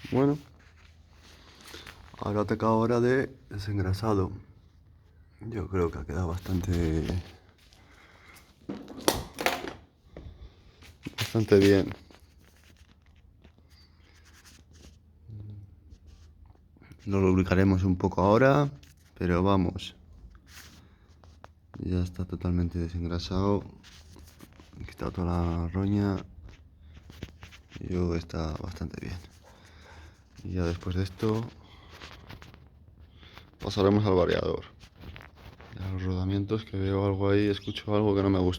Bueno, ahora toca hora de desengrasado. Yo creo que ha quedado bastante bien. Lo lubricaremos un poco ahora, pero vamos. Ya está totalmente desengrasado. He quitado toda la roña. Y yo está bastante bien. Y ya después de esto pasaremos al variador. Y a los rodamientos, que veo algo ahí, escucho algo que no me gusta.